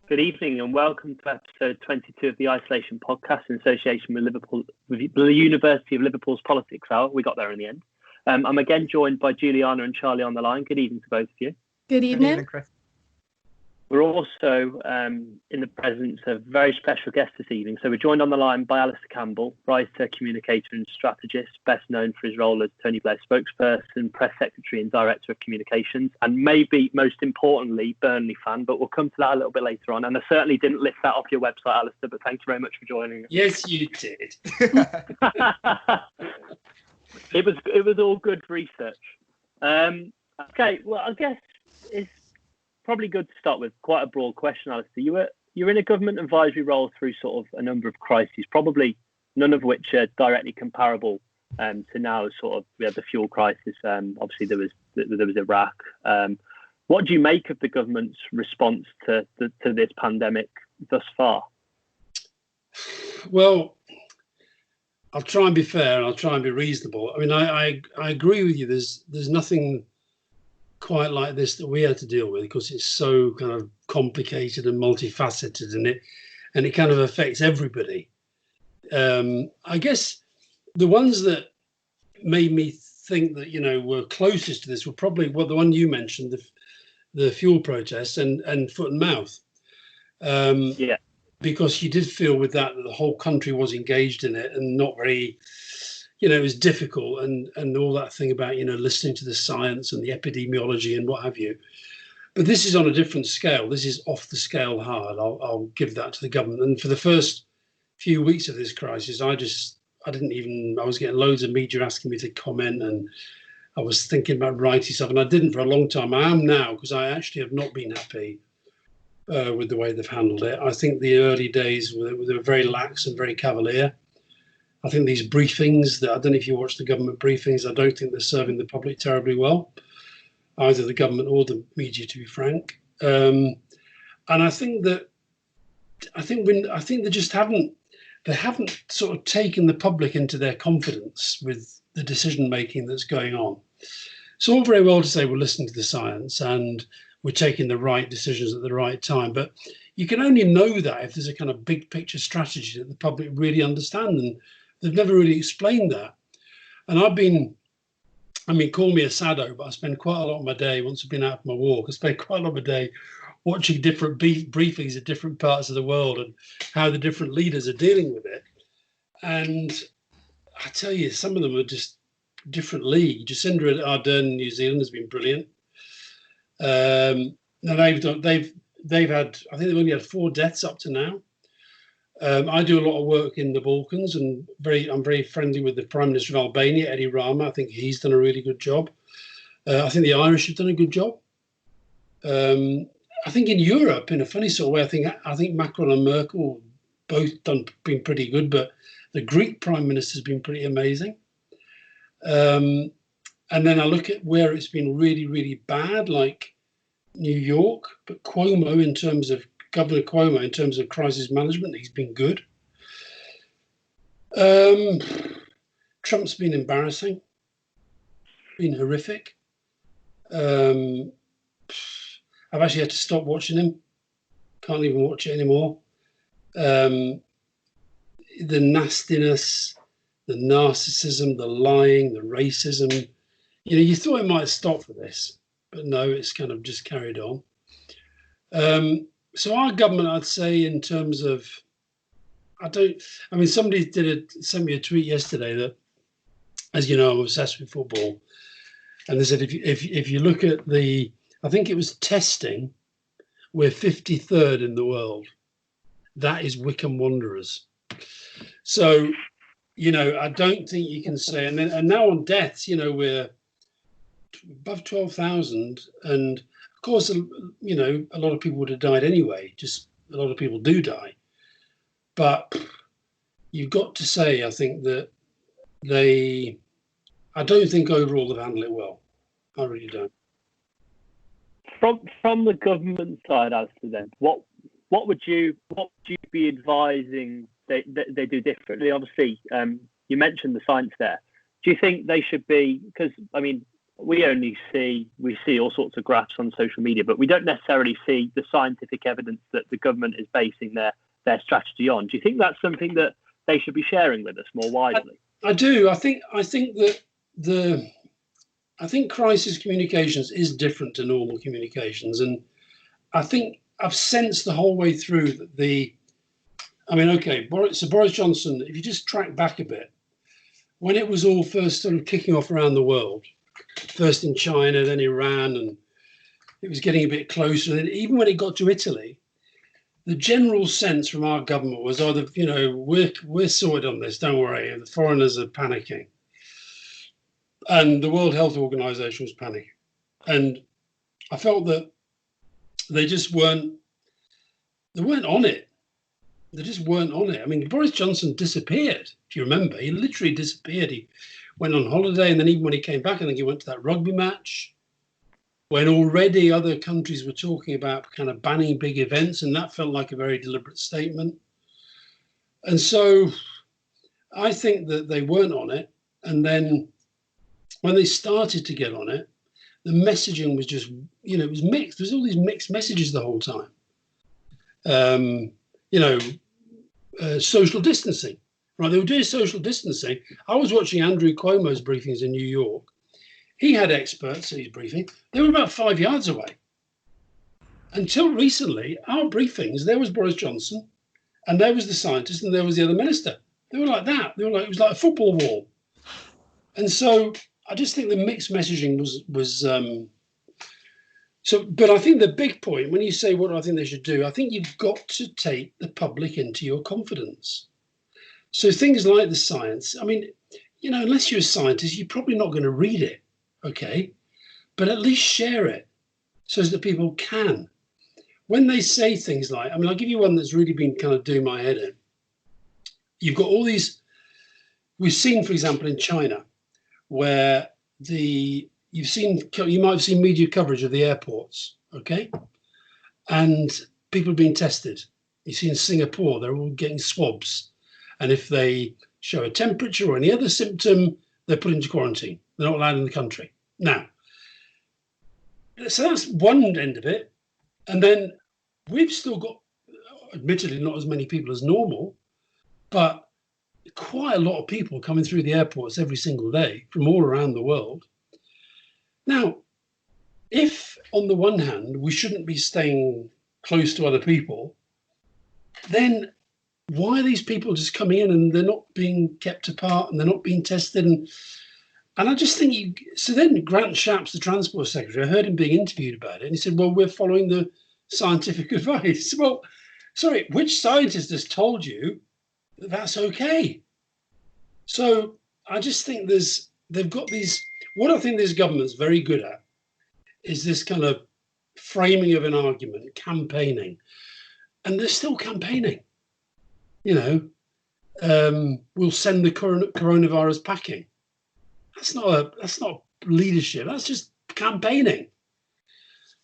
Good evening and welcome to episode 22 of the Isolation Podcast in association with the University of Liverpool's Politics Hour. We got there in the end. I'm again joined by Juliana and Charlie on the line. Good evening to both of you. Good evening. Good evening, Chris. We're also in the presence of a very special guest this evening. So we're joined on the line by Alastair Campbell, writer, communicator and strategist, best known for his role as Tony Blair's spokesperson, press secretary and director of communications, and maybe most importantly, Burnley fan, but we'll come to that a little bit later on. And I certainly didn't list that off your website, Alastair, but thank you very much for joining us. Yes, you did. It was all good research. Okay, well, I guess it's probably good to start with quite a broad question, Alastair. You're in a government advisory role through sort of a number of crises, probably none of which are directly comparable to now. Sort of, we had the fuel crisis. Obviously, there was Iraq. What do you make of the government's response to this pandemic thus far? Well, I'll try and be fair and I'll try and be reasonable. I mean, I agree with you. There's nothing quite like this that we had to deal with because it's so kind of complicated and multifaceted, and it kind of affects everybody. I guess the ones that made me think that were closest to this were probably the one you mentioned, the fuel protests and foot and mouth. Yeah, because you did feel with that the whole country was engaged in it and not very. It was difficult and all that thing about, listening to the science and the epidemiology and what have you. But this is on a different scale. This is off the scale hard. I'll give that to the government. And for the first few weeks of this crisis, I was getting loads of media asking me to comment, and I was thinking about writing stuff, and I didn't for a long time. I am now, because I actually have not been happy with the way they've handled it. I think the early days were very lax and very cavalier. I think these briefings, I don't know if you watch the government briefings, I don't think they're serving the public terribly well, either the government or the media, to be frank. And I think they just haven't sort of taken the public into their confidence with the decision making that's going on. It's all very well to say we're listening to the science and we're taking the right decisions at the right time, but you can only know that if there's a kind of big picture strategy that the public really understand, and they've never really explained that. And call me a sado, but I spend quite a lot of my day, once I've been out for my walk, I spend quite a lot of my day watching different briefings in different parts of the world and how the different leaders are dealing with it. And I tell you, some of them are just different league. Jacinda Ardern in New Zealand has been brilliant. Now they've had, I think they've only had 4 deaths up to now. I do a lot of work in the Balkans, and I'm very friendly with the Prime Minister of Albania, Edi Rama. I think he's done a really good job. I think the Irish have done a good job. I think in Europe, in a funny sort of way, I think Macron and Merkel both been pretty good, but the Greek Prime Minister has been pretty amazing. And then I look at where it's been really, really bad, like New York, but Governor Cuomo, in terms of crisis management, he's been good. Trump's been embarrassing, been horrific. I've actually had to stop watching him. Can't even watch it anymore. The nastiness, the narcissism, the lying, the racism. You thought it might stop for this, but no, it's kind of just carried on. So our government, I'd say, in terms of, somebody sent me a tweet yesterday that, as you know, I'm obsessed with football. And they said, if you look at I think it was testing, we're 53rd in the world. That is Wycombe Wanderers. So, I don't think you can say, and now on deaths, we're above 12,000, and of course, a lot of people would have died anyway. Just a lot of people do die. But you've got to say, I think that I don't think overall they've handled it well. I really don't. From the government side, Alastair, then, what would you be advising they do differently? Obviously, you mentioned the science there. Do you think they should be, because we see all sorts of graphs on social media, but we don't necessarily see the scientific evidence that the government is basing their strategy on. Do you think that's something that they should be sharing with us more widely? I do. I think that I think crisis communications is different to normal communications, and I think I've sensed the whole way through that Boris Johnson, if you just track back a bit, when it was all first sort of kicking off around the world, first in China, then Iran, and it was getting a bit closer. And even when it got to Italy, the general sense from our government was, we're sorted on this, don't worry, and the foreigners are panicking. And the World Health Organization was panicking. And I felt that they weren't on it. They just weren't on it. I mean, Boris Johnson disappeared, if you remember. He literally disappeared. He went on holiday, and then even when he came back, I think he went to that rugby match, when already other countries were talking about kind of banning big events, and that felt like a very deliberate statement. And so I think that they weren't on it. And then when they started to get on it, the messaging was just, it was mixed. There's all these mixed messages the whole time. Social distancing, right? They were doing social distancing. I was watching Andrew Cuomo's briefings in New York. He had experts at his briefing. They were about 5 yards away. Until recently, our briefings, there was Boris Johnson, and there was the scientist, and there was the other minister. They were like that. It was like a football wall. And so I just think the mixed messaging was but I think the big point, when you say what I think they should do, I think you've got to take the public into your confidence. So things like the science, I mean, unless you're a scientist, you're probably not going to read it, okay? But at least share it so that people can. When they say things like, I'll give you one that's really been kind of doing my head in. You've got all these, we've seen, for example, in China, where you might have seen media coverage of the airports, okay? And people are being tested. You see in Singapore, they're all getting swabs. And if they show a temperature or any other symptom, they're put into quarantine. They're not allowed in the country. Now, so that's one end of it. And then we've still got, admittedly, not as many people as normal, but quite a lot of people coming through the airports every single day from all around the world. Now, if on the one hand, we shouldn't be staying close to other people, then why are these people just coming in and they're not being kept apart and they're not being tested? And I just think so then Grant Shapps, the Transport Secretary, I heard him being interviewed about it, and he said, well, we're following the scientific advice. Well, sorry, which scientist has told you that that's okay? So I just think they've got these, what I think this government's very good at is this kind of framing of an argument, campaigning. And they're still campaigning. We'll send the coronavirus packing. That's not leadership. That's just campaigning.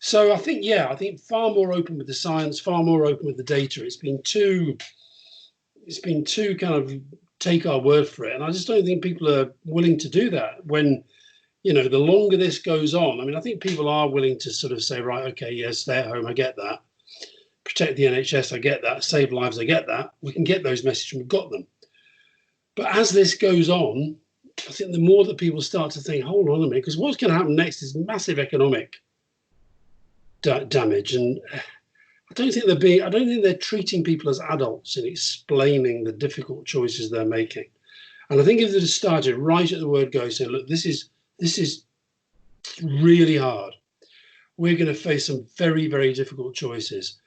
So I think far more open with the science, far more open with the data. It's been too kind of take our word for it. And I just don't think people are willing to do that when, the longer this goes on. I think people are willing to sort of say, right, okay, yes, stay at home, I get that. Protect the NHS, I get that. Save lives, I get that. We can get those messages, and we've got them. But as this goes on, I think the more that people start to think, hold on a minute, because what's going to happen next is massive economic damage. And I don't think they're treating people as adults in explaining the difficult choices they're making. And I think if they just started right at the word go, saying, look, this is really hard. We're going to face some very, very difficult choices.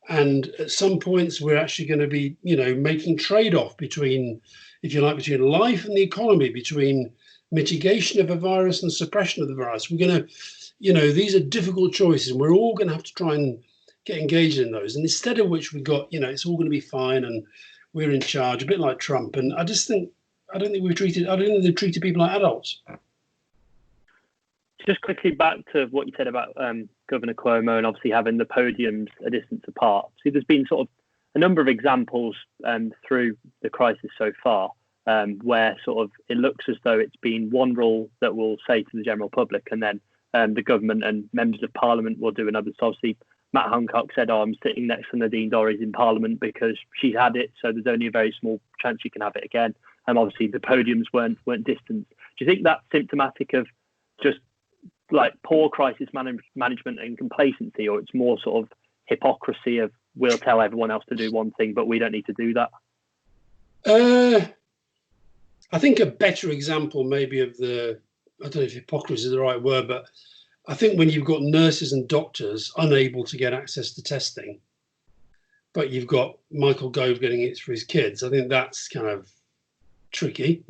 And at some points, we're actually going to be, making trade-off between, if you like, between life and the economy, between mitigation of a virus and suppression of the virus. We're going to, these are difficult choices, and we're all going to have to try and get engaged in those. And instead of which we've got, it's all going to be fine and we're in charge, a bit like Trump. And I don't think they've treated people like adults. Just quickly back to what you said about Governor Cuomo and obviously having the podiums a distance apart. See, there's been sort of a number of examples through the crisis so far where sort of it looks as though it's been one rule that will say to the general public, and then the government and members of parliament will do another. So obviously, Matt Hancock said, "Oh, I'm sitting next to Nadine Dorries in Parliament because she's had it, so there's only a very small chance she can have it again." And obviously, the podiums weren't distanced. Do you think that's symptomatic of just like poor crisis management and complacency, or it's more sort of hypocrisy of we'll tell everyone else to do one thing, but we don't need to do that? I think a better example maybe of the, I don't know if hypocrisy is the right word, but I think when you've got nurses and doctors unable to get access to testing, but you've got Michael Gove getting it for his kids, I think that's kind of tricky.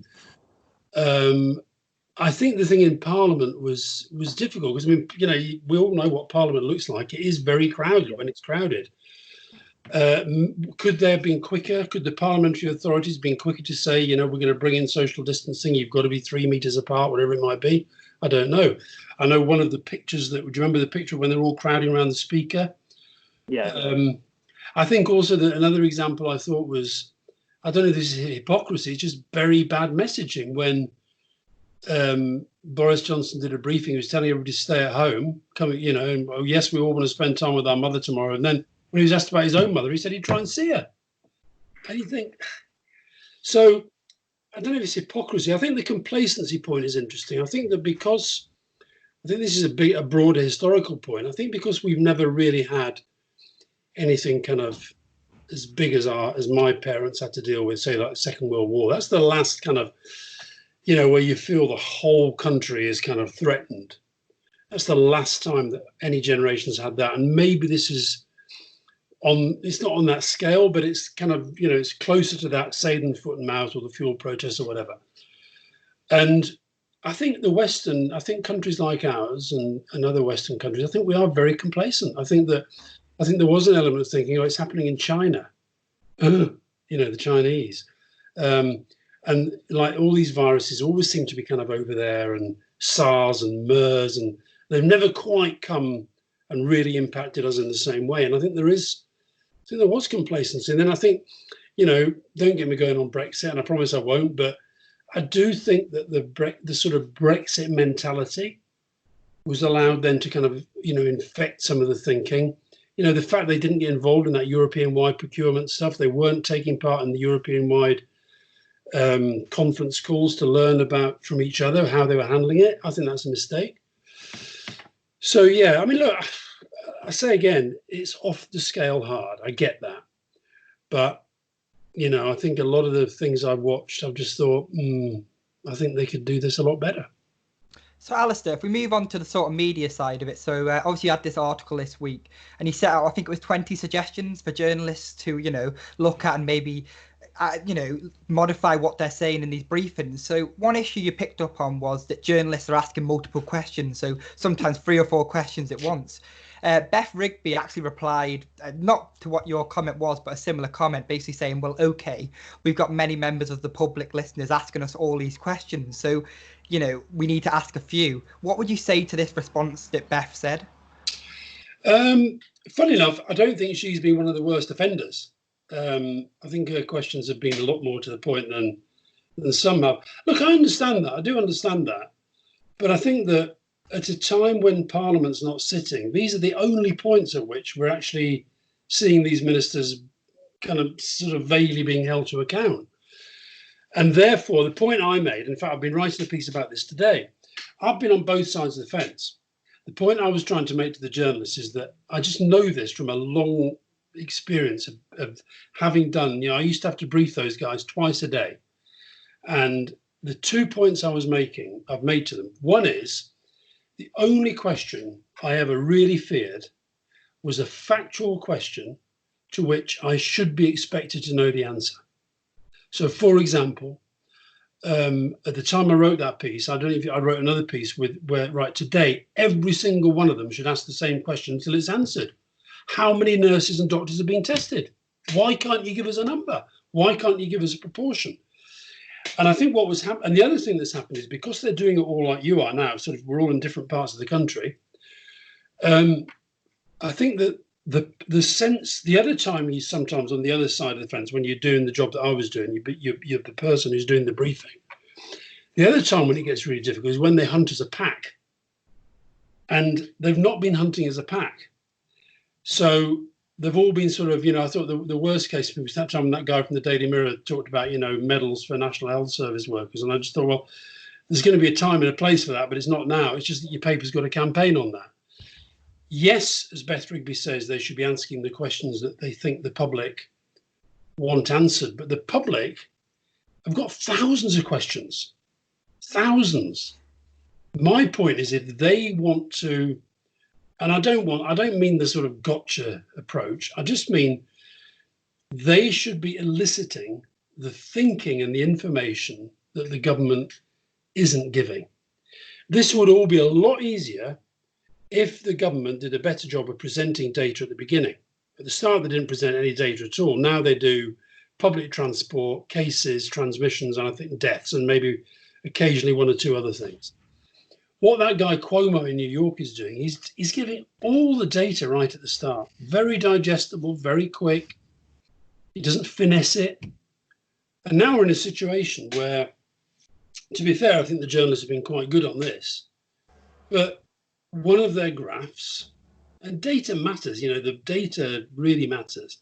I think the thing in Parliament was difficult because, I mean, you know, we all know what Parliament looks like. It is very crowded when it's crowded. Could they have been quicker? Could the parliamentary authorities have been quicker to say, you know, we're going to bring in social distancing, you've got to be 3 meters apart, whatever it might be? I don't know. I know one of the pictures that, do you remember the picture when they're all crowding around the speaker? Yeah. I think also that another example I thought was, I don't know if this is hypocrisy, it's just very bad messaging when Boris Johnson did a briefing. He was telling everybody to stay at home, coming, you know, and, oh, yes, we all want to spend time with our mother tomorrow. And then when he was asked about his own mother, he said he'd try and see her. And you think, so I don't know if it's hypocrisy. I think the complacency point is interesting. I think that because, I think this is a broader historical point. I think because we've never really had anything kind of as big as my parents had to deal with, say like the Second World War. That's the last kind of, you know, where you feel the whole country is kind of threatened. That's the last time that any generation's had that. And maybe this is it's not on that scale, but it's kind of, you know, it's closer to that, say, than foot and mouth or the fuel protests or whatever. And I think I think countries like ours and other Western countries, I think we are very complacent. I think there was an element of thinking, oh, it's happening in China, you know, the Chinese. And like all these viruses always seem to be kind of over there, and SARS and MERS, and they've never quite come and really impacted us in the same way. And I think there was complacency. And then I think, you know, don't get me going on Brexit, and I promise I won't, but I do think that the sort of Brexit mentality was allowed then to kind of, you know, infect some of the thinking. You know, the fact they didn't get involved in that European-wide procurement stuff, they weren't taking part in the European-wide conference calls to learn about from each other how they were handling it. I think that's a mistake. So, yeah, I mean, look, I say again, it's off the scale hard. I get that. But, you know, I think a lot of the things I've watched, I've just thought, I think they could do this a lot better. So, Alastair, if we move on to the sort of media side of it, so obviously you had this article this week and he set out, I think it was 20 suggestions for journalists to, you know, look at and maybe, you know, modify what they're saying in these briefings. So one issue you picked up on was that journalists are asking multiple questions, so sometimes 3 or 4 questions at once. Beth Rigby actually replied, not to what your comment was, but a similar comment, basically saying, well, OK, we've got many members of the public listeners asking us all these questions. So, you know, we need to ask a few. What would you say to this response that Beth said? Funny enough, I don't think she's been one of the worst offenders. I think her questions have been a lot more to the point than some have. Look, I understand that. I do understand that. But I think that at a time when Parliament's not sitting, these are the only points at which we're actually seeing these ministers kind of sort of vaguely being held to account. And therefore, the point I made, in fact, I've been writing a piece about this today, I've been on both sides of the fence. The point I was trying to make to the journalists is that I just know this from a long experience of having done, you know, I used to have to brief those guys twice a day. And the 2 points I've made to them. One is, the only question I ever really feared was a factual question to which I should be expected to know the answer. So, for example, at the time I wrote that piece, I don't know if I wrote another piece where right today, every single one of them should ask the same question until it's answered. How many nurses and doctors are being tested? Why can't you give us a number? Why can't you give us a proportion? And I think what was happening, and the other thing that's happened is because they're doing it all like you are now, sort of we're all in different parts of the country. I think that the sense, the other time he's sometimes on the other side of the fence when you're doing the job that I was doing, you're the person who's doing the briefing. The other time when it gets really difficult is when they hunt as a pack. And they've not been hunting as a pack. So they've all been sort of, I thought the worst case was that time that guy from the Daily Mirror talked about, medals for National Health Service workers. And I just thought, well, there's going to be a time and a place for that, but it's not now. It's just that your paper's got a campaign on that. Yes, as Beth Rigby says, they should be asking the questions that they think the public want answered. But the public have got thousands of questions. Thousands. My point is, if they want to, and I don't mean the sort of gotcha approach. I just mean they should be eliciting the thinking and the information that the government isn't giving. This would all be a lot easier if the government did a better job of presenting data at the beginning. At the start, they didn't present any data at all. Now they do public transport, cases, transmissions, and I think deaths, and maybe occasionally one or two other things. What that guy Cuomo in New York is doing, he's giving all the data right at the start. Very digestible, very quick. He doesn't finesse it. And now we're in a situation where, to be fair, I think the journalists have been quite good on this. But one of their graphs, and data matters, the data really matters.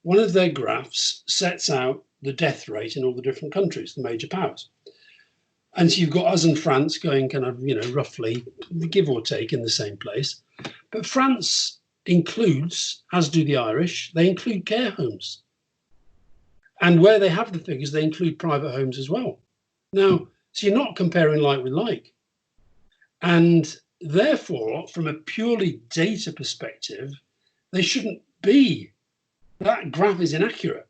One of their graphs sets out the death rate in all the different countries, the major powers. And so you've got us and France going kind of, roughly, give or take, in the same place. But France includes, as do the Irish, they include care homes. And where they have the figures, they include private homes as well. Now, so you're not comparing like with like. And therefore, from a purely data perspective, they shouldn't be. That graph is inaccurate.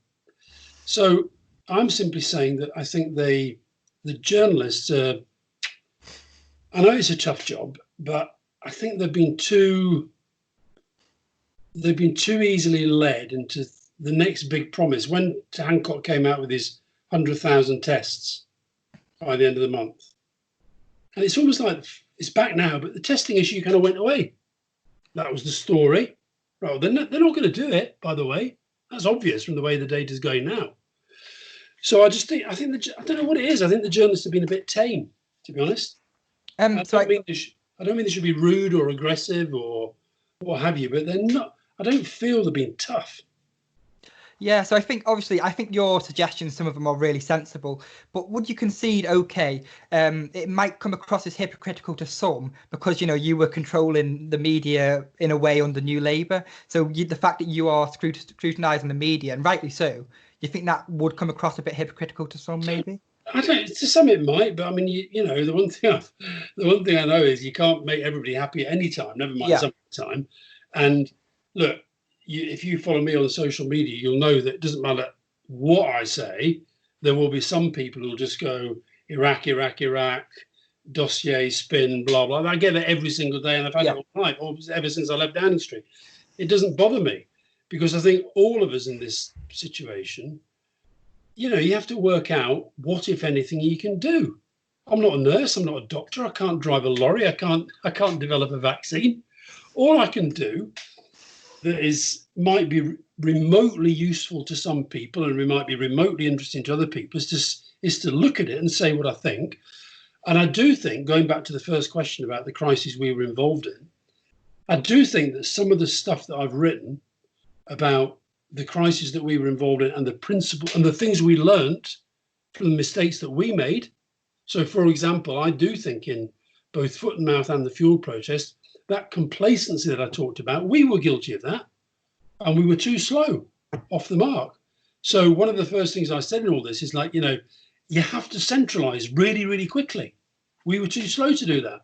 So I'm simply saying that I think the journalists, I know it's a tough job, but I think they've been too easily led into the next big promise. When Hancock came out with his 100,000 tests by the end of the month, and it's almost like it's back now, but the testing issue kind of went away. That was the story. Well, they're not going to do it, by the way. That's obvious from the way the data's going now. So I don't know what it is. I think the journalists have been a bit tame, to be honest. I don't mean they should be rude or aggressive or what have you, but they're not. I don't feel they're being tough. Yeah, so I think your suggestions, some of them are really sensible, but would you concede, it might come across as hypocritical to some because, you were controlling the media in a way under New Labour. So the fact that you are scrutinising the media, and rightly so, you think that would come across a bit hypocritical to some, maybe? I don't. To some it might, but I mean, the one thing I know is you can't make everybody happy at any time. Never mind some time. And look, if you follow me on social media, you'll know that it doesn't matter what I say. There will be some people who'll just go Iraq, dossier, spin, blah blah. I get it every single day, and I've had it all night, or ever since I left Downing Street. It doesn't bother me. Because I think all of us in this situation, you have to work out what, if anything, you can do. I'm not a nurse. I'm not a doctor. I can't drive a lorry. I can't develop a vaccine. All I can do that might be remotely useful to some people and it might be remotely interesting to other people is to look at it and say what I think. And I do think, going back to the first question about the crisis we were involved in, I do think that some of the stuff that I've written about the crisis that we were involved in and the principle and the things we learnt from the mistakes that we made. So, for example, I do think in both Foot and Mouth and the fuel protest, that complacency that I talked about, we were guilty of that. And we were too slow off the mark. So one of the first things I said in all this is you have to centralise really, really quickly. We were too slow to do that.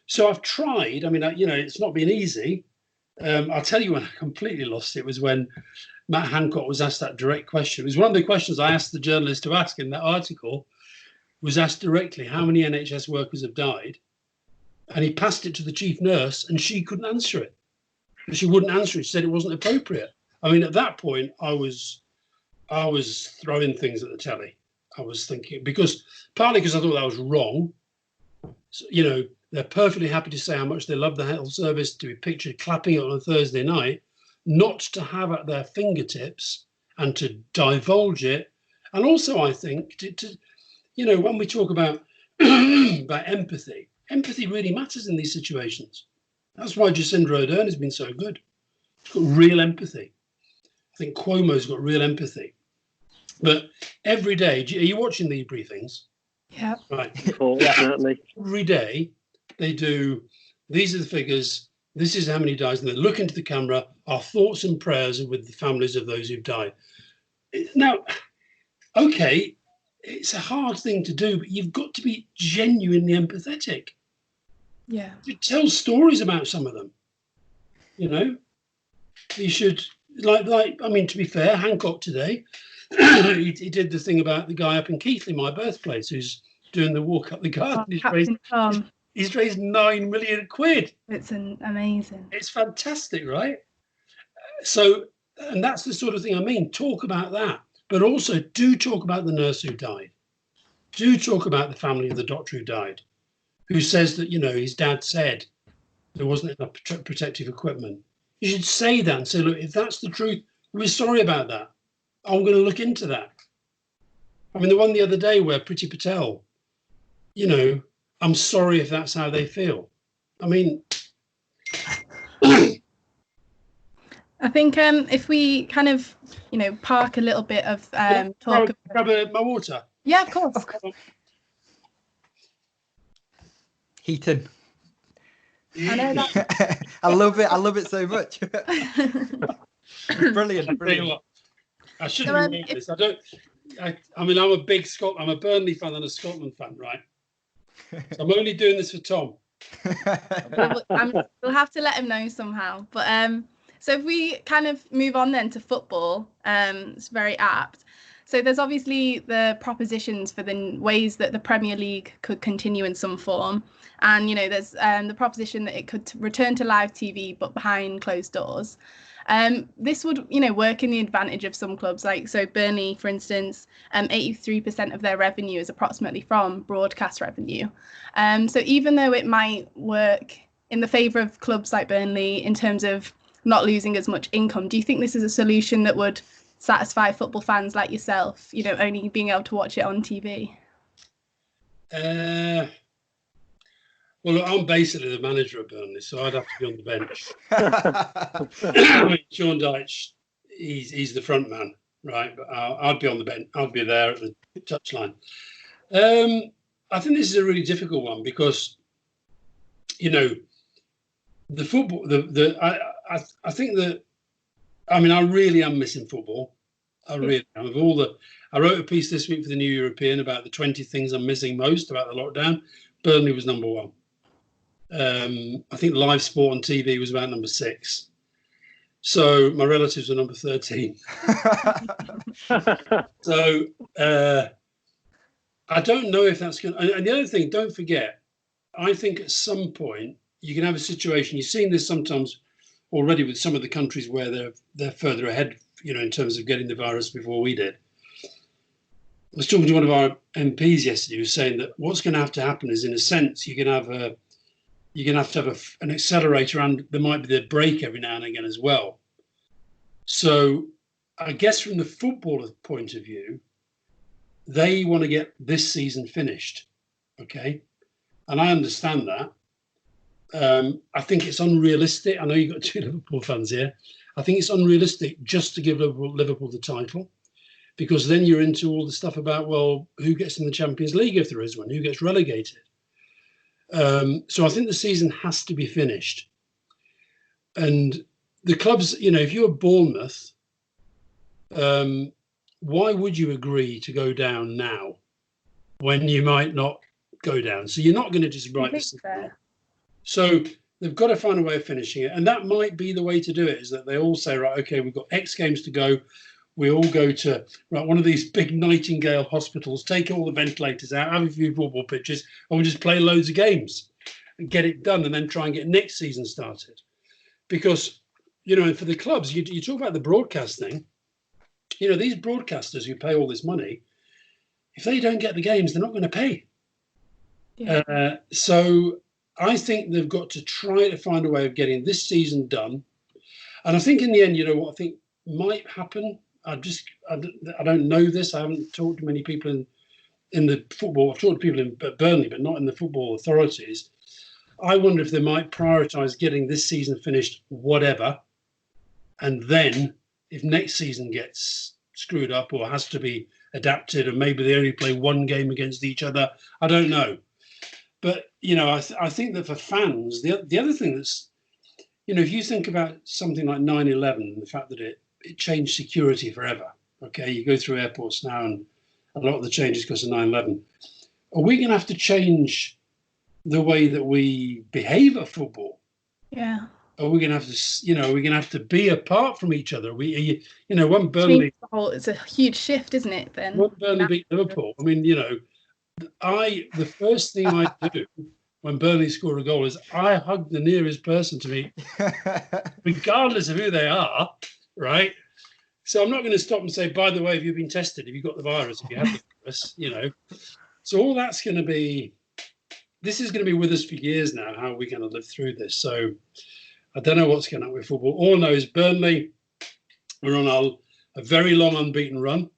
So I've tried. I mean, it's not been easy. I'll tell you when I completely lost it was when Matt Hancock was asked that direct question. It was one of the questions I asked the journalist to ask in that article, was asked directly, how many NHS workers have died? And he passed it to the chief nurse and she couldn't answer it. She wouldn't answer it. She said it wasn't appropriate. I mean, at that point, I was throwing things at the telly. I was thinking, partly because I thought that was wrong. So, They're perfectly happy to say how much they love the health service, to be pictured clapping it on a Thursday night, not to have at their fingertips and to divulge it. And also, I think, to when we talk about about empathy really matters in these situations. That's why Jacinda Ardern has been so good. She's got real empathy. I think Cuomo's got real empathy. But every day, are you watching these briefings? Yeah. Right. Definitely. Every day they do, these are the figures, this is how many dies, and they look into the camera. Our thoughts and prayers are with the families of those who've died. Now, okay, it's a hard thing to do, but you've got to be genuinely empathetic. Yeah. You tell stories about some of them. You should, I mean, to be fair, Hancock today, he did the thing about the guy up in Keighley, my birthplace, who's doing the walk up the garden. He's raised 9 million quid. It's amazing. It's fantastic, right? So, and that's the sort of thing I mean. Talk about that, but also do talk about the nurse who died. Do talk about the family of the doctor who died, who says that, his dad said there wasn't enough protective equipment. You should say that and say, look, if that's the truth, we're sorry about that. I'm going to look into that. I mean, the one the other day where Priti Patel, I'm sorry if that's how they feel. I mean, I think if we kind of, park a little bit of talk. Grab my water. Yeah, of course. Heaton. I know that. I love it. I love it so much. Brilliant. I shouldn't be this. I'm a Burnley fan and a Scotland fan, right? So I'm only doing this for Tom. We'll have to let him know somehow. But so if we kind of move on then to football, it's very apt. So there's obviously the propositions for the ways that the Premier League could continue in some form. And, there's the proposition that it could return to live TV, but behind closed doors. This would, work in the advantage of some clubs. So Burnley, for instance, 83% of their revenue is approximately from broadcast revenue. So even though it might work in the favour of clubs like Burnley in terms of not losing as much income, do you think this is a solution that would satisfy football fans like yourself, only being able to watch it on TV? Well, look, I'm basically the manager of Burnley, so I'd have to be on the bench. I mean, Sean Dyche, he's the front man, right? But I'd be on the bench. I'd be there at the touchline. I think this is a really difficult one because, the football. I think that. I mean, I really am missing football. I really am. I wrote a piece this week for the New European about the 20 things I'm missing most about the lockdown. Burnley was number 1. I think live sport on TV was about number 6. So my relatives were number 13. So I don't know if that's going to... And the other thing, don't forget, I think at some point you can have a situation, you've seen this sometimes already with some of the countries where they're further ahead, in terms of getting the virus before we did. I was talking to one of our MPs yesterday who was saying that what's going to have to happen is, in a sense, you're going to have to have an accelerator, and there might be the brake every now and again as well. So I guess from the footballer's point of view, they want to get this season finished, okay? And I understand that. I think it's unrealistic. I know you've got 2 Liverpool fans here. I think it's unrealistic just to give Liverpool the title, because then you're into all the stuff about, well, who gets in the Champions League if there is one, who gets relegated. So I think the season has to be finished. And the clubs, if you're Bournemouth, why would you agree to go down now when you might not go down? So you're not going to just write this. So they've got to find a way of finishing it. And that might be the way to do it, is that they all say, right, okay, we've got X games to go. We all go to one of these big Nightingale hospitals, take all the ventilators out, have a few football pitches, and we'll just play loads of games and get it done, and then try and get next season started. Because, and for the clubs, you talk about the broadcasting, these broadcasters who pay all this money, if they don't get the games, they're not going to pay. Yeah. So I think they've got to try to find a way of getting this season done. And I think in the end, you know what I think might happen? I don't know this. I haven't talked to many people in the football. I've talked to people in Burnley, but not in the football authorities. I wonder if they might prioritise getting this season finished, whatever. And then if next season gets screwed up or has to be adapted, and maybe they only play one game against each other, I don't know. But, you know, I think that for fans, the other thing that's, you know, if you think about something like 9/11 and the fact that it changed security forever, okay, you go through airports now and a lot of the changes because of 9/11. Are we going to have to change the way that we behave at football? Yeah. Are we going to have to, you know, are we going to have to be apart from each other? You know, when Burnley... It's a huge shift, isn't it, then? When Burnley beat Liverpool, I mean, you know, the first thing I do when Burnley score a goal is I hug the nearest person to me, regardless of who they are, right? So I'm not going to stop and say, by the way, have you been tested? Have you got the virus? If you have the virus, you know. So all that's going to be, this is going to be with us for years now, how are we going to live through this? So I don't know what's going on with football. All I know is Burnley, we're on a very long unbeaten run.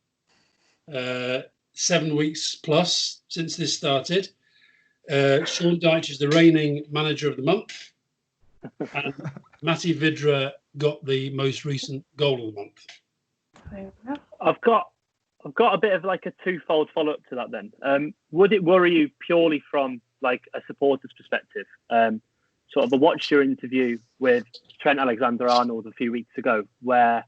7 weeks plus since this started. Sean Dyche is the reigning manager of the month, and Matty Vidra got the most recent goal of the month. I've got a bit of like a twofold follow-up to that then. Would it worry you purely from like a supporter's perspective? Sort of, I watched your interview with Trent Alexander-Arnold a few weeks ago where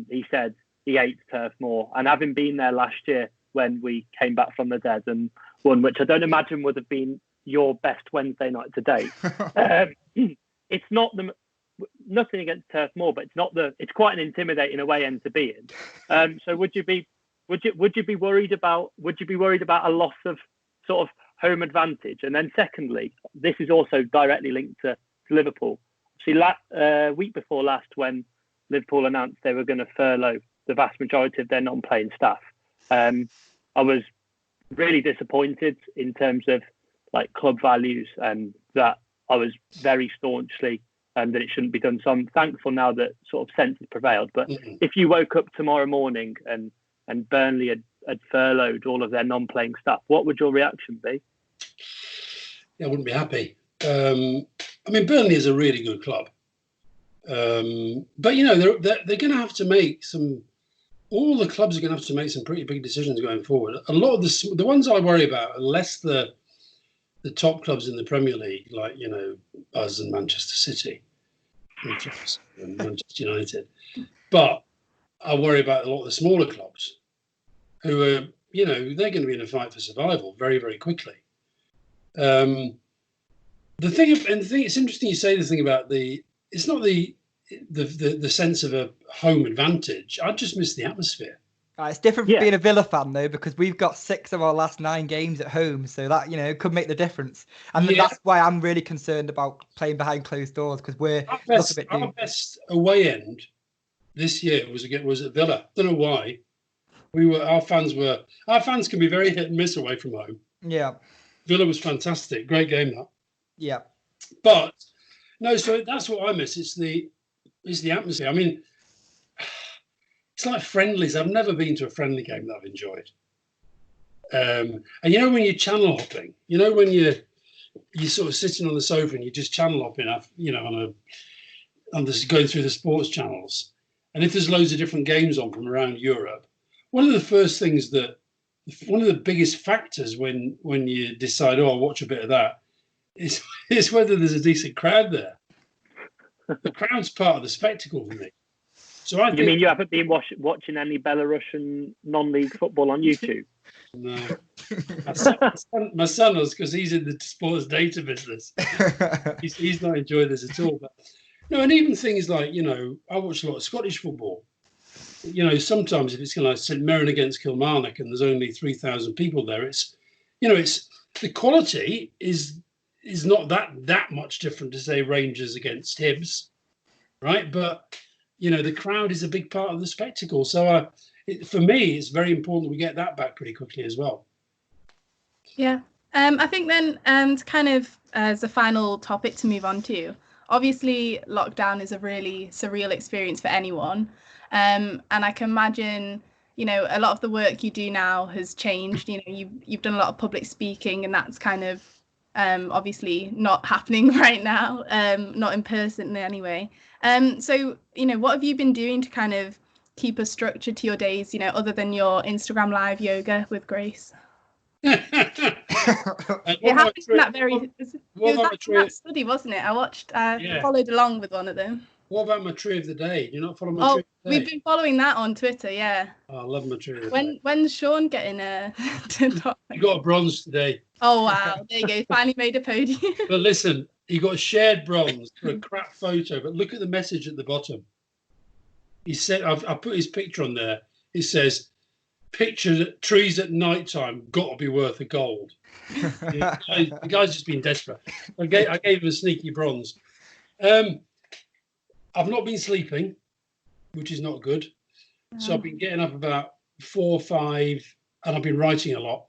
he said he hates Turf Moor, and having been there last year when we came back from the dead and won, which I don't imagine would have been your best Wednesday night to date. It's not nothing against Turf Moor, but it's quite an intimidating away end to be in. So would you be worried about a loss of sort of home advantage? And then secondly, this is also directly linked to Liverpool. See, week before last, when Liverpool announced they were going to furlough the vast majority of their non-playing staff, I was really disappointed in terms of like club values, and that I was very staunchly that it shouldn't be done. So I'm thankful now that sort of sense has prevailed. But if you woke up tomorrow morning and Burnley had furloughed all of their non-playing staff, what would your reaction be? Yeah, I wouldn't be happy. I mean, Burnley is a really good club. But, you know, they're going to have to make all the clubs are going to have to make some pretty big decisions going forward. A lot of the ones I worry about are less the top clubs in the Premier League, like, you know, us and Manchester City and Manchester United. But I worry about a lot of the smaller clubs who are, you know, they're going to be in a fight for survival very, very quickly. The thing, it's interesting you say the thing about it's not the sense of a home advantage. I just miss the atmosphere. It's different from being a Villa fan though, because we've got 6 of our last 9 games at home, so that, you know, could make the difference. And that's why I'm really concerned about playing behind closed doors, because our best away end this year was at Villa. Don't know why. Our fans can be very hit and miss away from home. Yeah. Villa was fantastic, great game that. Yeah. But no, so that's what I miss. It's the atmosphere. I mean, it's like friendlies. I've never been to a friendly game that I've enjoyed. And you know, when you're channel hopping, you know, when you're sort of sitting on the sofa and you're just channel hopping, you know, on this going through the sports channels, and if there's loads of different games on from around Europe, one of the biggest factors when you decide, I'll watch a bit of that, is whether there's a decent crowd there. The crowd's part of the spectacle for me. So I mean you haven't been watching any Belarusian non-league football on YouTube? No. My son was, because he's in the sports data business. He's not enjoying this at all. But no, and even things like, you know, I watch a lot of Scottish football. You know, sometimes if it's going to like St Mirren against Kilmarnock and there's only 3,000 people there, it's, you know, it's the quality is not that much different to say Rangers against Hibs, right? But you know, the crowd is a big part of the spectacle. So for me, it's very important that we get that back pretty quickly as well. Yeah, I think then, to kind of as a final topic to move on to, obviously lockdown is a really surreal experience for anyone, and I can imagine, you know, a lot of the work you do now has changed. You know, you've done a lot of public speaking, and that's kind of obviously not happening right now, not in person anyway. So, you know, what have you been doing to kind of keep a structure to your days, you know, other than your Instagram live yoga with Grace? It happened in that very. It was actually that study, wasn't it? I watched. Followed along with one of them. What about my tree of the day? Do you not follow my tree of the day? We've been following that on Twitter. Yeah. Oh, I love my tree of the day. When's Sean getting He got a bronze today. Oh wow! There you go. Finally made a podium. But listen, he got a shared bronze for a crap photo. But look at the message at the bottom. He said, "I put his picture on there. It says." Picture trees at night time got to be worth a gold. The guy's just been desperate. I gave him a sneaky bronze. I've not been sleeping, which is not good. So I've been getting up about 4 or 5, and I've been writing a lot.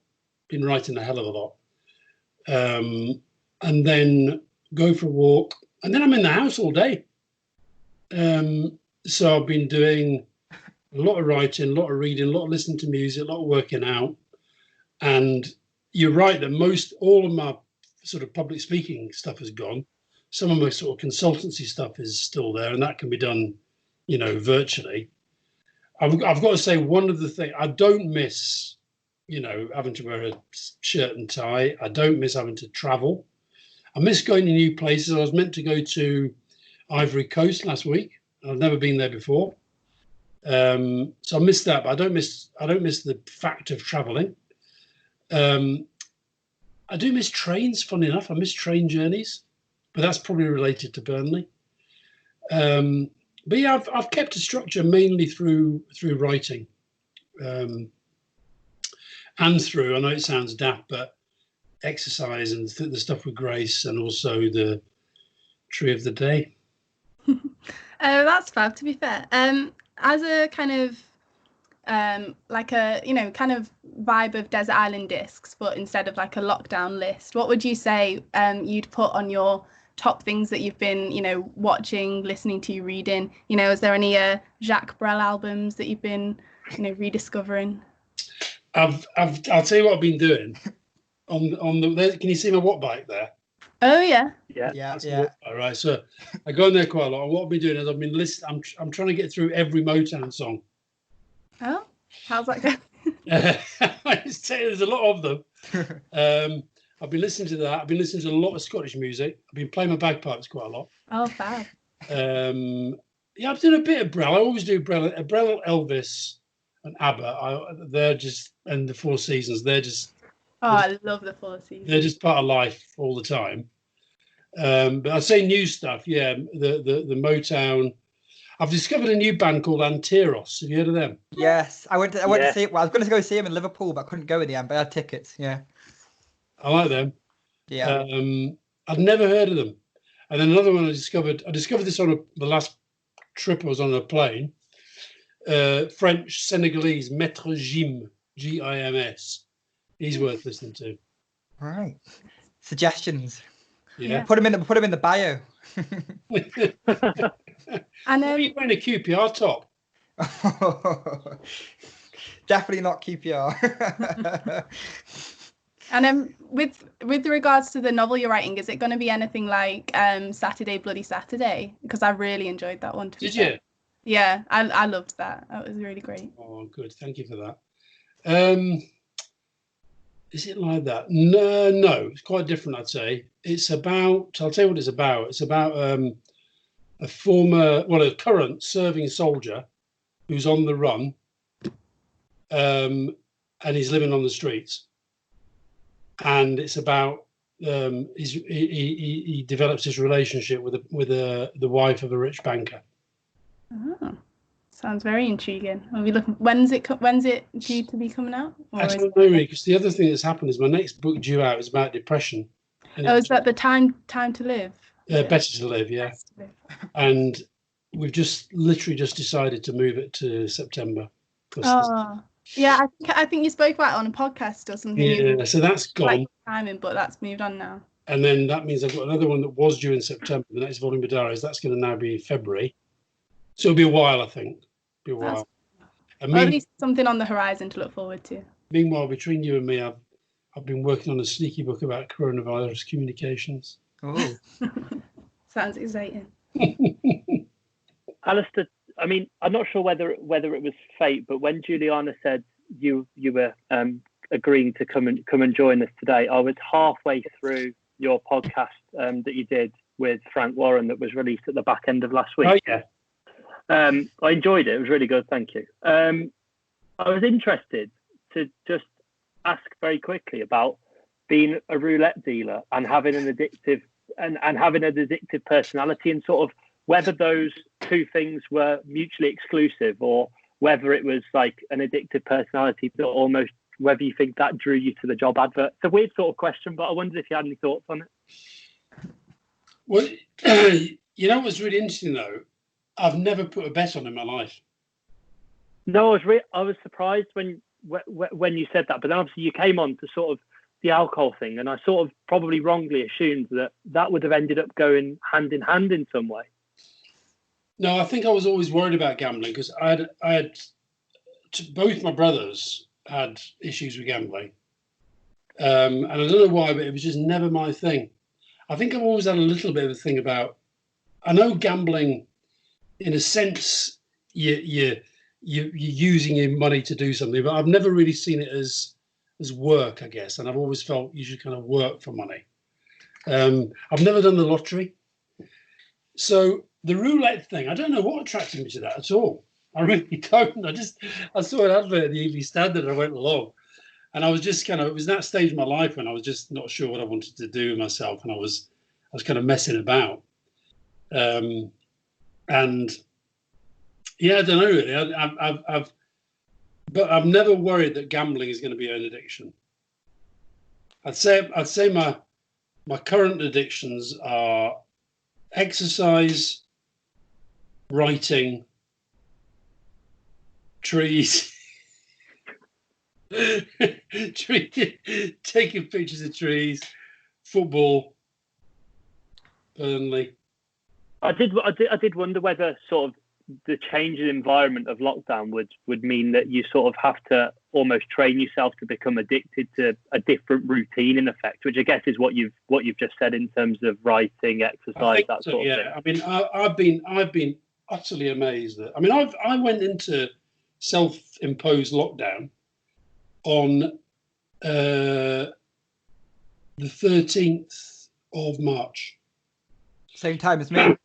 Been writing a hell of a lot. And then go for a walk, and then I'm in the house all day. So I've been doing a lot of writing, a lot of reading, a lot of listening to music, a lot of working out. And you're right that all of my sort of public speaking stuff has gone. Some of my sort of consultancy stuff is still there, and that can be done, you know, virtually. I've got to say, one of the things I don't miss, you know, having to wear a shirt and tie. I don't miss having to travel. I miss going to new places. I was meant to go to Ivory Coast last week. I've never been there before. So I missed that, but I don't miss the fact of traveling. I do miss trains, funny enough. I miss train journeys, but that's probably related to Burnley. But yeah, I've kept a structure mainly through writing, and through, I know it sounds daft, but exercise and the stuff with Grace, and also the tree of the day. That's fab, to be fair. As a kind of like a, you know, kind of vibe of Desert Island Discs, but instead of like a lockdown list, what would you say you'd put on your top things that you've been, you know, watching, listening to, reading? You know, is there any Jacques Brel albums that you've been, you know, rediscovering? I'll tell you what I've been doing on the. Can you see my watt bike there? Oh yeah. All right, so I go in there quite a lot. And what I've been doing is I've been listening. I'm trying to get through every Motown song. Oh, how's that going? There's a lot of them. I've been listening to that. I've been listening to a lot of Scottish music. I've been playing my bagpipes quite a lot. Oh, fab. Yeah, I've done a bit of Brel. I always do Brel, Elvis, and ABBA. They're just, and the Four Seasons. They're just. Oh, I love the Four Seasons. They're just part of life all the time. But I'd say new stuff. Yeah, the Motown. I've discovered a new band called Antiros. Have you heard of them? Yes, I went to see. Well, I was going to go see them in Liverpool, but I couldn't go in the end. But I had tickets. Yeah, I like them. Yeah. I'd never heard of them. And then another one I discovered this on the last trip I was on a plane. French Senegalese Maître Gim, Gims. He's worth listening to. All right. Suggestions. Yeah. Put him in the bio. And are you wearing a QPR top? Definitely not QPR. And with regards to the novel you're writing, is it going to be anything like Saturday Bloody Saturday? Because I really enjoyed that one. Did you? Yeah, I loved that. That was really great. Oh, good. Thank you for that. Is it like that? No, it's quite different, I'd say. It's about, I'll tell you what it's about. It's about a current serving soldier who's on the run, and he's living on the streets. And it's about he develops his relationship with the wife of a rich banker. Oh, sounds very intriguing. Are we looking? When's it due to be coming out? I don't know really, because the other thing that's happened is my next book due out is about depression. Is that the time to live? Better to Live, yeah. Better to Live. And we've literally just decided to move it to September. Oh, Yeah, I think you spoke about it on a podcast or something. Yeah, so that's gone. Like timing, but that's moved on now. And then that means I've got another one that was due in September. The next volume of diaries, that's going to now be February. So it'll be a while, I think. Be a while. And at least something on the horizon to look forward to. Meanwhile, between you and me, I've been working on a sneaky book about coronavirus communications. Oh, sounds exciting. Alastair, I mean, I'm not sure whether it was fate, but when Juliana said you were agreeing to come and join us today, I was halfway through your podcast that you did with Frank Warren that was released at the back end of last week. Oh yeah. I enjoyed it. It was really good. Thank you. I was interested to just ask very quickly about being a roulette dealer and having an addictive and having an addictive personality, and sort of whether those two things were mutually exclusive, or whether it was like an addictive personality that almost, whether you think that drew you to the job advert. It's a weird sort of question, but I wondered if you had any thoughts on it. Well, you know what's really interesting though? I've never put a bet on in my life. No, I was surprised when you said that, but then obviously you came on to sort of the alcohol thing, and I sort of probably wrongly assumed that would have ended up going hand in hand in some way. No, I think I was always worried about gambling because I had both my brothers had issues with gambling, and I don't know why, but it was just never my thing. I think I've always had a little bit of a thing about. I know gambling, in a sense, you're using your money to do something, but I've never really seen it as work, I guess, and I've always felt you should kind of work for money. I've never done the lottery, so the roulette thing, I don't know what attracted me to that at all. I really don't. I saw an advert at the Evening Standard and I went along, and I was just kind of, it was that stage of my life when I was just not sure what I wanted to do with myself, and I was kind of messing about. And yeah, I don't know really. But I've never worried that gambling is going to be an addiction. I'd say my current addictions are exercise, writing, trees, taking pictures of trees, football, Burnley. I did wonder whether sort of the change in environment of lockdown would mean that you sort of have to almost train yourself to become addicted to a different routine, in effect, which I guess is what you've just said in terms of writing, exercise, that sort of thing. I mean, I've been utterly amazed that. I mean, I went into self-imposed lockdown on the 13th of March. Same time as me.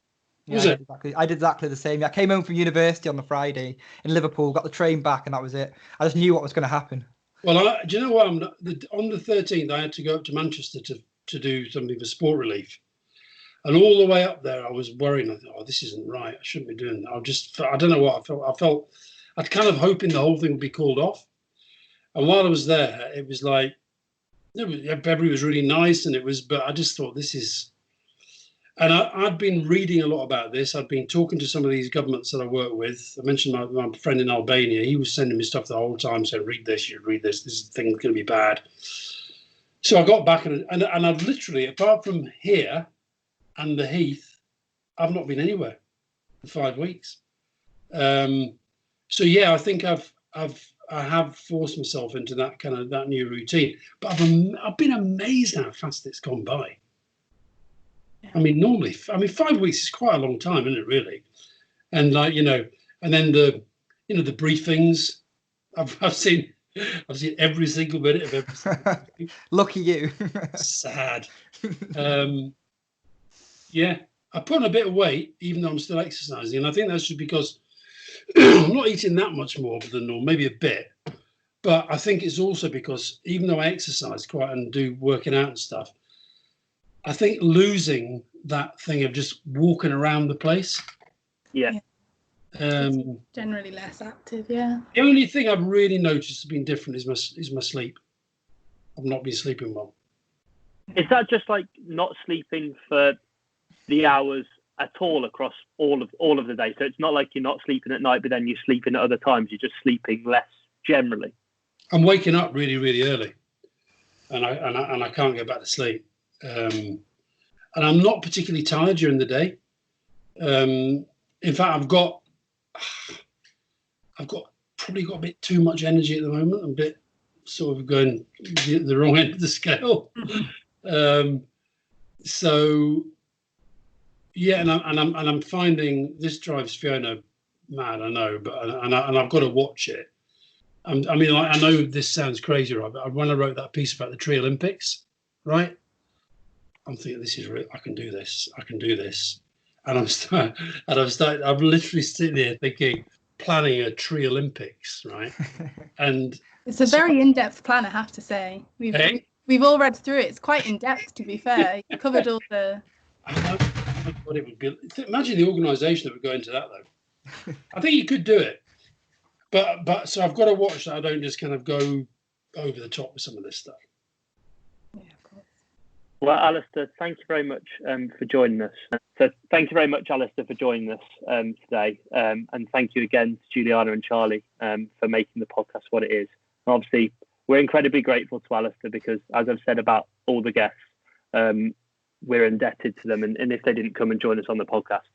Yeah, Was it? I did exactly the same. I came home from university on the Friday in Liverpool, got the train back, and that was it. I just knew what was going to happen. Well, do you know what? On the 13th, I had to go up to Manchester to do something for Sport Relief. And all the way up there, I was worrying. I thought, oh, this isn't right. I shouldn't be doing that. I don't know what I felt. I'd kind of hoping the whole thing would be called off. And while I was there, it was like, everybody was really nice, but I just thought, this is. And I'd been reading a lot about this. I'd been talking to some of these governments that I work with. I mentioned my friend in Albania. He was sending me stuff the whole time, saying, read this, you read this. This thing's going to be bad. So I got back and I've literally, apart from here and the Heath, I've not been anywhere for 5 weeks. So yeah, I think I have forced myself into that new routine. But I've been amazed how fast it's gone by. I mean, normally, 5 weeks is quite a long time, isn't it, really? And and then the briefings, I've seen every single minute of every single thing. Lucky you. Sad. Yeah, I put on a bit of weight, even though I'm still exercising, and I think that's just because I'm not eating that much more than normal, maybe a bit. But I think it's also because even though I exercise quite and do working out and stuff, I think losing that thing of just walking around the place. Yeah. Generally less active, yeah. The only thing I've really noticed has been different is my sleep. I've not been sleeping well. Is that just like not sleeping for the hours at all across all of the day? So it's not like you're not sleeping at night, but then you're sleeping at other times. You're just sleeping less generally? I'm waking up really, really early, and I can't get back to sleep. And I'm not particularly tired during the day. In fact, I've probably got a bit too much energy at the moment. I'm a bit sort of going the wrong end of the scale. So yeah, and I'm finding this drives Fiona mad. I know, but I've got to watch it. I mean, I know this sounds crazy, right? But when I wrote that piece about the Tree Olympics, right? I'm thinking this is real. I can do this. And I'm literally sitting here thinking, planning a Tree Olympics, right? And it's a very in-depth plan, I have to say. We've all read through it. It's quite in-depth, to be fair. You covered all the. I know what it would be. Imagine the organisation that would go into that, though. I think you could do it, but so I've got to watch that I don't just kind of go over the top with some of this stuff. Yeah, of course. Well, Alastair, thank you very much for joining us. So thank you very much, Alastair, for joining us today. And thank you again to Juliana and Charlie for making the podcast what it is. And obviously, we're incredibly grateful to Alastair because, as I've said about all the guests, we're indebted to them. And if they didn't come and join us on the podcast,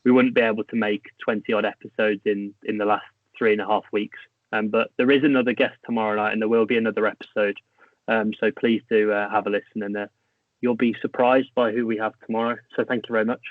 we wouldn't be able to make 20-odd episodes in the last 3.5 weeks. But there is another guest tomorrow night and there will be another episode. So please do have a listen and you'll be surprised by who we have tomorrow. So thank you very much.